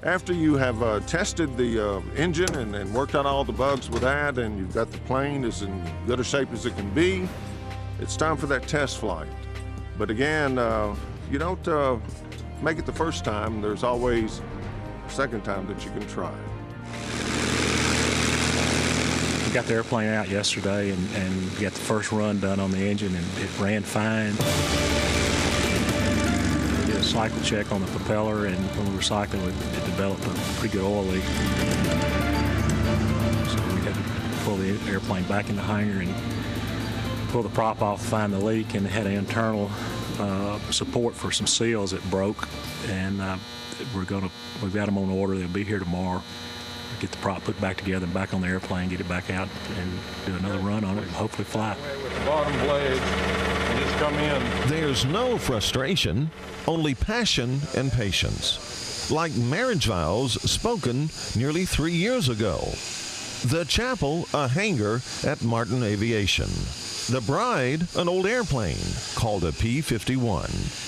After you have tested the engine and worked out all the bugs with that, and you've got the plane is in good a shape as it can be, it's time for that test flight. But again, you don't make it the first time. There's always a second time that you can try. We got the airplane out yesterday and got the first run done on the engine, and it ran fine. We did a cycle check on the propeller, and when we were cycling, it developed a pretty good oil leak. So we had to pull the airplane back in the hangar and pull the prop off to find the leak, and it had an internal support for some seals that broke, and we've got them on order. They'll be here tomorrow. Get the prop put back together and back on the airplane, get it back out, and do another run on it, and hopefully fly. With the bottom blade, and just come in. There's no frustration, only passion and patience. Like marriage vows spoken nearly 3 years ago. The chapel, a hangar at Martin Aviation. The bride, an old airplane called a P-51.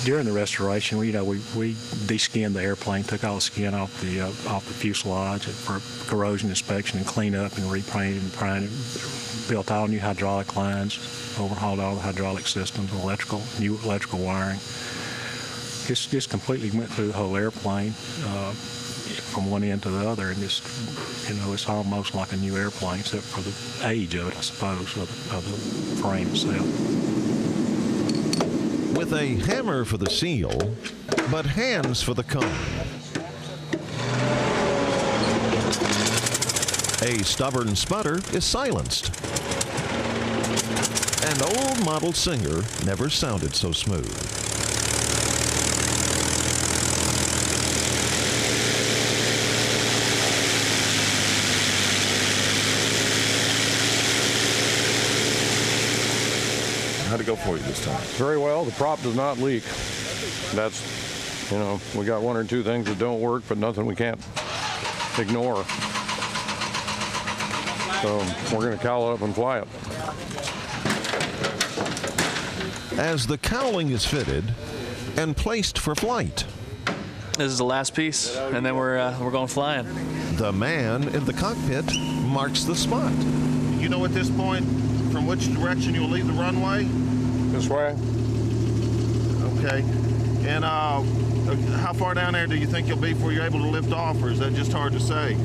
During the restoration, we de-skinned the airplane, took all the skin off the fuselage for corrosion inspection and cleanup, and repainted and primed, built all new hydraulic lines, overhauled all the hydraulic systems, new electrical wiring. Just completely went through the whole airplane from one end to the other, and just, it's almost like a new airplane, except for the age of it, I suppose, of the frame itself. With a hammer for the seal, but hands for the cone. A stubborn sputter is silenced. An old model Singer never sounded so smooth. How'd it go for you this time? Very well. The prop does not leak. That's, we got one or two things that don't work, but nothing we can't ignore. So we're going to cowl it up and fly it. As the cowling is fitted and placed for flight. This is the last piece, and then we're going flying. The man in the cockpit marks the spot. You know at this point from which direction you'll leave the runway? This way. Okay. And how far down there do you think you'll be before you're able to lift off, or is that just hard to say?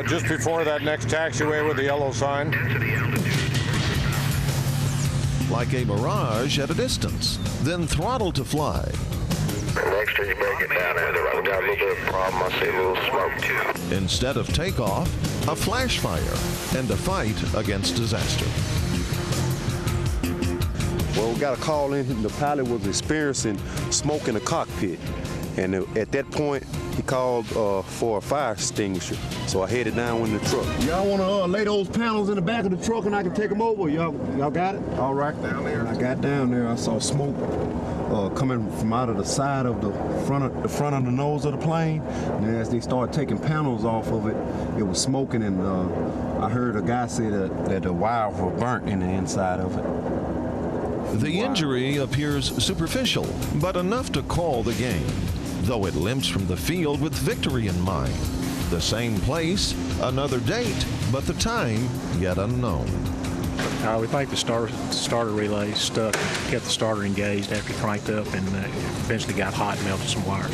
Just before that next taxiway with the yellow sign. Like a mirage at a distance, then throttle to fly. Next time you break it down there, I got a little bit of a problem. I see a little smoke too. Instead of takeoff, a flash fire and a fight against disaster. Well, we got a call in. The pilot was experiencing smoke in the cockpit. And at that point, he called for a fire extinguisher. So I headed down in the truck. Y'all want to lay those panels in the back of the truck and I can take them over? Y'all got it? All right, down there. When I got down there, I saw smoke coming from out of the side of the front of the nose of the plane. And as they started taking panels off of it, it was smoking, and I heard a guy say that the wire was burnt in the inside of it. The injury appears superficial, but enough to call the game, though it limps from the field with victory in mind. The same place, another date, but the time yet unknown. We think the starter relay stuck, kept the starter engaged after it cranked up, and eventually got hot and melted some wires.